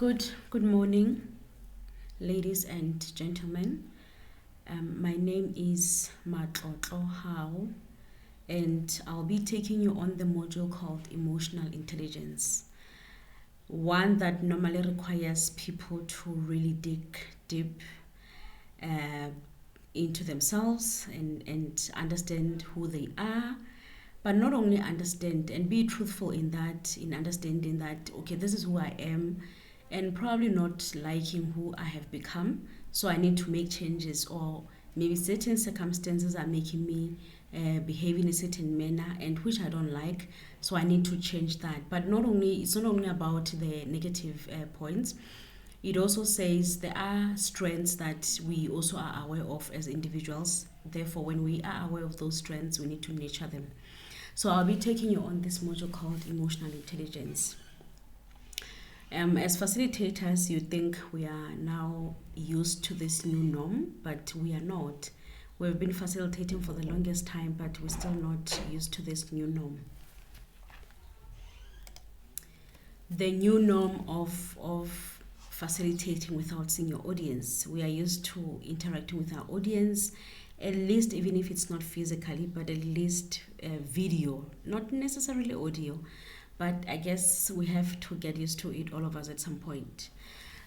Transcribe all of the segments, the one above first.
Good morning, ladies and gentlemen. My name is Matlotlo Hao, and I'll be taking you on the module called Emotional Intelligence. One that normally requires people to really dig deep uh, into themselves and understand who they are, but not only understand and be truthful in that, in understanding that, okay, this is who I am, and probably not liking who I have become. So I need to make changes, or maybe certain circumstances are making me behave in a certain manner, and which I don't like. So I need to change that. But it's not only about the negative points. It also says there are strengths that we also are aware of as individuals. Therefore, when we are aware of those strengths, we need to nurture them. So I'll be taking you on this module called Emotional Intelligence. As facilitators, you think we are now used to this new norm, but we are not. We've been facilitating for the longest time, but we're still not used to this new norm. The new norm of facilitating without seeing your audience. We are used to interacting with our audience, at least even if it's not physically, but at least video, not necessarily audio. But I guess we have to get used to it, all of us, at some point.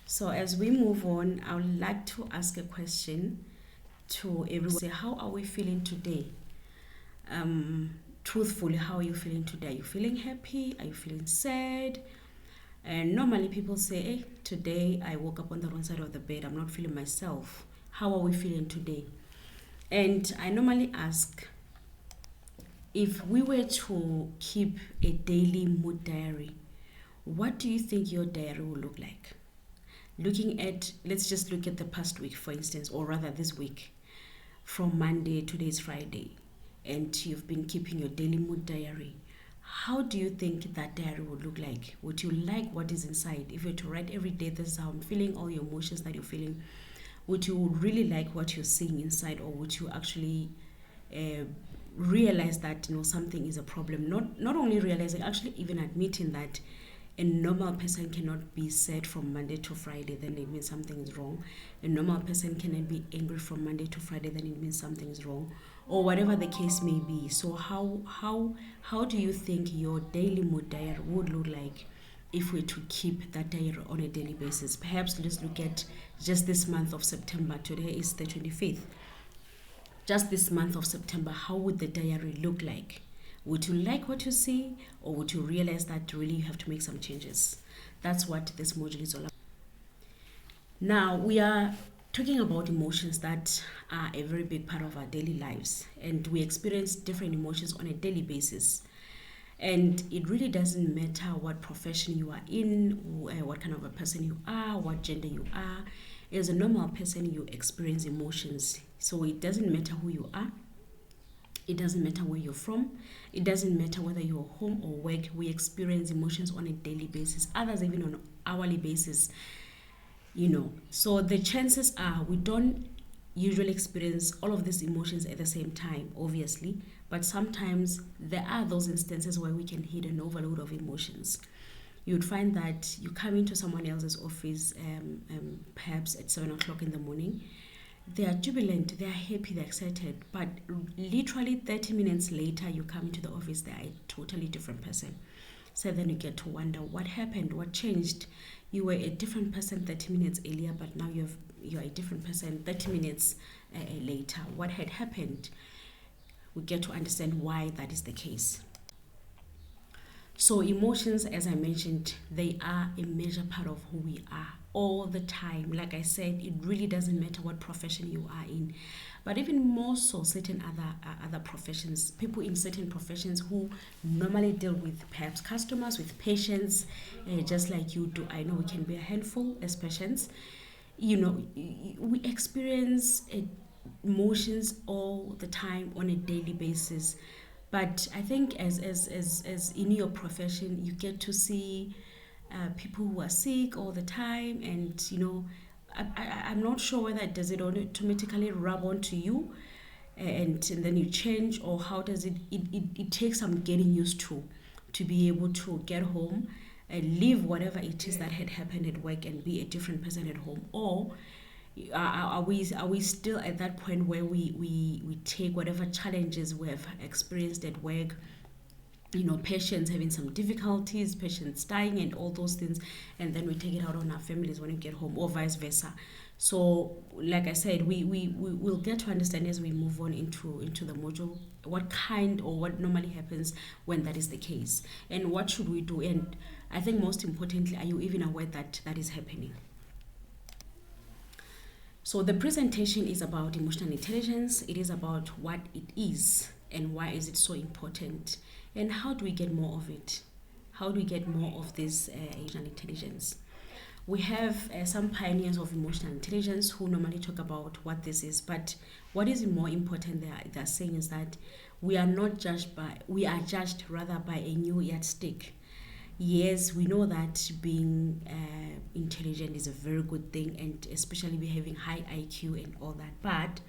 So as we move on, I would like to ask a question to everyone. Say, how are we feeling today? Truthfully, how are you feeling today? Are you feeling happy? Are you feeling sad? And normally people say, hey, today I woke up on the wrong side of the bed. I'm not feeling myself. How are we feeling today? And I normally ask, if we were to keep a daily mood diary, what do you think your diary will look like? Let's just look at the past week, for instance, or rather this week, from Monday, today's Friday, and you've been keeping your daily mood diary. How do you think that diary would look like? Would you like what is inside? If you were to write every day, this is how I'm feeling, all your emotions that you're feeling, would you really like what you're seeing inside, or would you actually realize that something is a problem? Not only realizing, actually even admitting that a normal person cannot be sad from Monday to Friday, then it means something is wrong. A normal person cannot be angry from Monday to Friday, then it means something is wrong, or whatever the case may be. So how do you think your daily mood diary would look like if we to keep that diary on a daily basis? Perhaps let's look at just this month of September. Today is the 25th. Just this month of September, how would the diary look like? Would you like what you see, or would you realize that really you have to make some changes? That's what this module is all about. Now, we are talking about emotions that are a very big part of our daily lives, and we experience different emotions on a daily basis. And it really doesn't matter what profession you are in, what kind of a person you are, what gender you are. As a normal person, you experience emotions. So it doesn't matter who you are. It doesn't matter where you're from. It doesn't matter whether you're home or work. We experience emotions on a daily basis. Others even on an hourly basis. So the chances are we don't usually experience all of these emotions at the same time, obviously. But sometimes there are those instances where we can hit an overload of emotions. You'd find that you come into someone else's office, perhaps at 7 o'clock in the morning. They are jubilant, they are happy, they're excited, but literally 30 minutes later, you come into the office, they are a totally different person. So then you get to wonder what happened, what changed. You were a different person 30 minutes earlier, but now you're a different person 30 minutes later. What had happened? We get to understand why that is the case. So emotions, as I mentioned, they are a major part of who we are all the time. Like I said, it really doesn't matter what profession you are in. But even more so, certain other professions, people in certain professions who normally deal with perhaps customers, with patients, just like you do. I know we can be a handful as patients. We experience emotions all the time on a daily basis. But I think as in your profession, you get to see people who are sick all the time, and I'm not sure whether does it automatically rub onto you, and then you change, or how does it takes some getting used to be able to get home leave whatever it is that had happened at work and be a different person at home? Or are we still at that point where we take whatever challenges we have experienced at work, patients having some difficulties, patients dying and all those things, and then we take it out on our families when we get home, or vice versa? So like I said, we will get to understand as we move on into the module what kind or what normally happens when that is the case, and what should we do. And I think most importantly, are you even aware that that is happening? So the presentation is about emotional intelligence. It is about what it is and why is it so important, and how do we get more of it? How do we get more of this emotional intelligence? We have some pioneers of emotional intelligence who normally talk about what this is, but what is more important they're saying is that we are judged rather by a new yardstick. Yes, we know that being intelligent is a very good thing, and especially we having high IQ and all that. But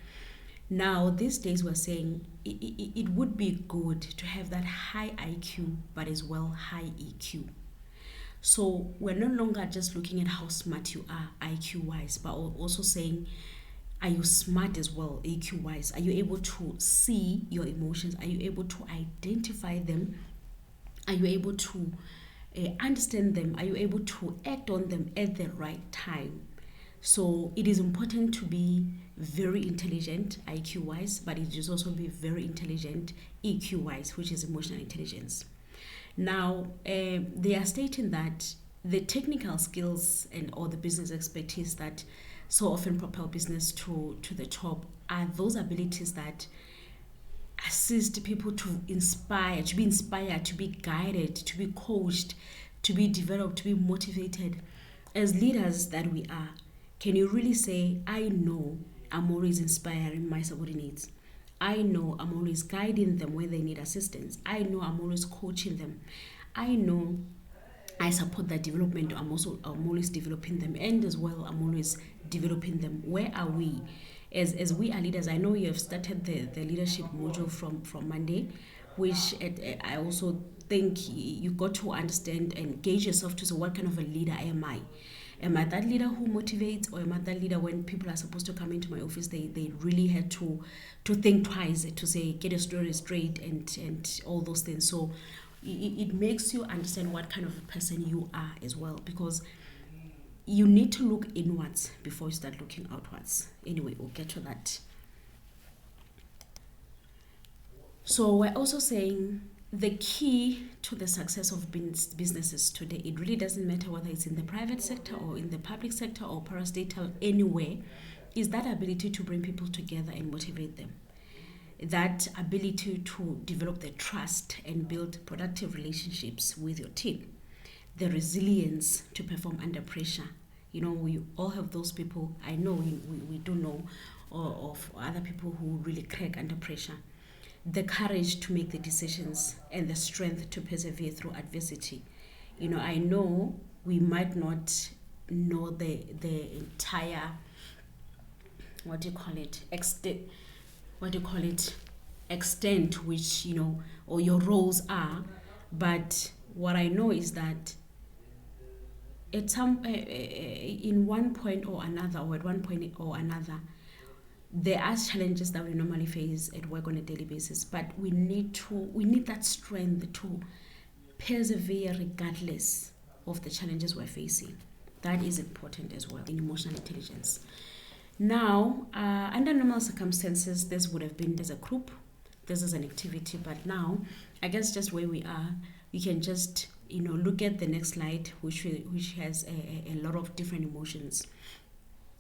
now these days we're saying it would be good to have that high IQ, but as well high EQ. So we're no longer just looking at how smart you are IQ wise, but also saying, are you smart as well EQ wise? Are you able to see your emotions? Are you able to identify them? Are you able to understand them? Are you able to act on them at the right time? So it is important to be very intelligent IQ wise, but it is also be very intelligent EQ wise, which is emotional intelligence. Now, they are stating that the technical skills and or the business expertise that so often propel business to the top are those abilities that assist people to be inspired, to be guided, to be coached, to be developed, to be motivated. As leaders that we are, can you really say, I know I'm always inspiring my subordinates? I know I'm always guiding them where they need assistance. I know I'm always coaching them. I know I support their development. I'm always developing them, and as well I'm always developing them. Where are we as we are leaders? I know you have started the leadership module from Monday, which I also think you got to understand and gauge yourself to say, what kind of a leader am I? Am I that leader who motivates, or am I that leader when people are supposed to come into my office, they really had to think twice to say, get a story straight and all those things. So it makes you understand what kind of a person you are as well, because you need to look inwards before you start looking outwards. Anyway, we'll get to that. So we're also saying the key to the success of businesses today, it really doesn't matter whether it's in the private sector or in the public sector or parastatal, anywhere, is that ability to bring people together and motivate them. That ability to develop the trust and build productive relationships with your team. The resilience to perform under pressure. We all have those people. I know we do know of other people who really crack under pressure. The courage to make the decisions and the strength to persevere through adversity. I know we might not know the entire extent which or your roles are, but what I know is that at some in one point or another, or at one point or another, there are challenges that we normally face at work on a daily basis, but we need that strength to persevere regardless of the challenges we're facing. That is important as well in emotional intelligence. Now, under normal circumstances, this would have been as a group, this is an activity, but now, I guess just where we are, we can just look at the next slide, which has a lot of different emotions.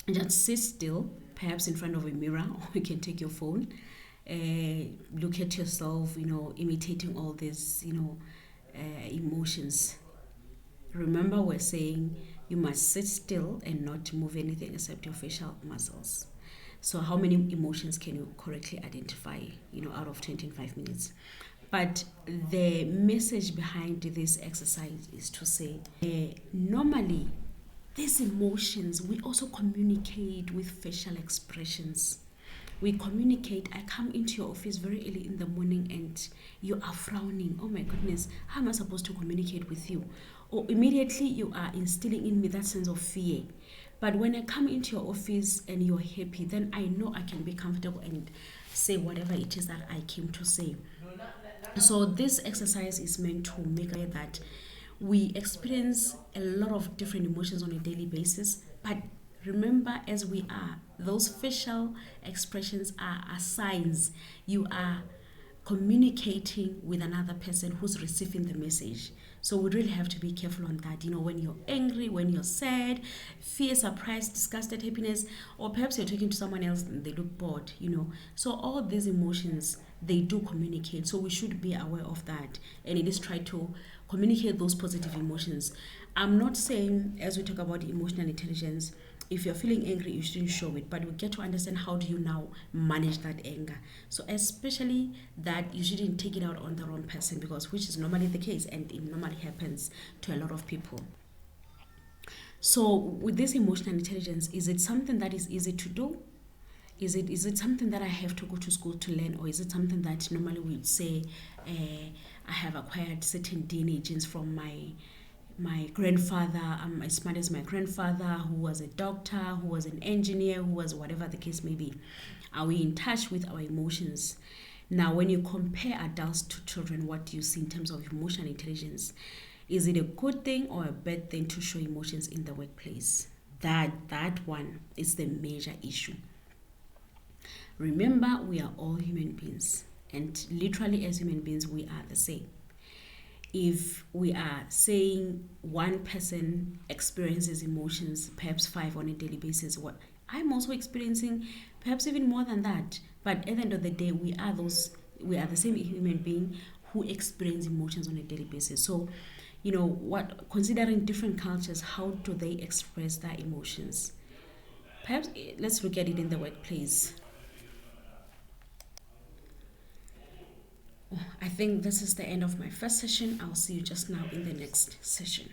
Just sit still, perhaps in front of a mirror, or you can take your phone, look at yourself, imitating all these, emotions. Remember, we're saying you must sit still and not move anything except your facial muscles. So how many emotions can you correctly identify, out of 25 minutes? But the message behind this exercise is to say, normally, these emotions, we also communicate with facial expressions. We communicate. I come into your office very early in the morning and you are frowning. Oh my goodness, how am I supposed to communicate with you? Or immediately you are instilling in me that sense of fear. But when I come into your office and you're happy, then I know I can be comfortable and say whatever it is that I came to say. So this exercise is meant to make sure that we experience a lot of different emotions on a daily basis, but remember, as we are, those facial expressions are signs you are communicating with another person who's receiving the message. So we really have to be careful on that. When you're angry, when you're sad, fear, surprise, disgusted, happiness, or perhaps you're talking to someone else and they look bored. So all these emotions, they do communicate. So we should be aware of that and at least try to communicate those positive emotions. I'm not saying, as we talk about emotional intelligence, if you're feeling angry, you shouldn't show it, but we get to understand how do you now manage that anger. So especially that you shouldn't take it out on the wrong person, because which is normally the case and it normally happens to a lot of people. So with this emotional intelligence, is it something that is easy to do? Is it something that I have to go to school to learn, or is it something that normally we'd say I have acquired certain DNA genes from my grandfather? I'm as smart as my grandfather, who was a doctor, who was an engineer, who was whatever the case may be. Are we in touch with our emotions? Now, when you compare adults to children, what do you see in terms of emotional intelligence? Is it a good thing or a bad thing to show emotions in the workplace? That one is the major issue. Remember, we are all human beings, and literally as human beings, we are the same. If we are saying one person experiences emotions, perhaps 5 on a daily basis, what I'm also experiencing, perhaps even more than that. But at the end of the day, we are the same human being who experience emotions on a daily basis. So, considering different cultures, how do they express their emotions? Perhaps let's look at it in the workplace. I think this is the end of my first session. I'll see you just now in the next session.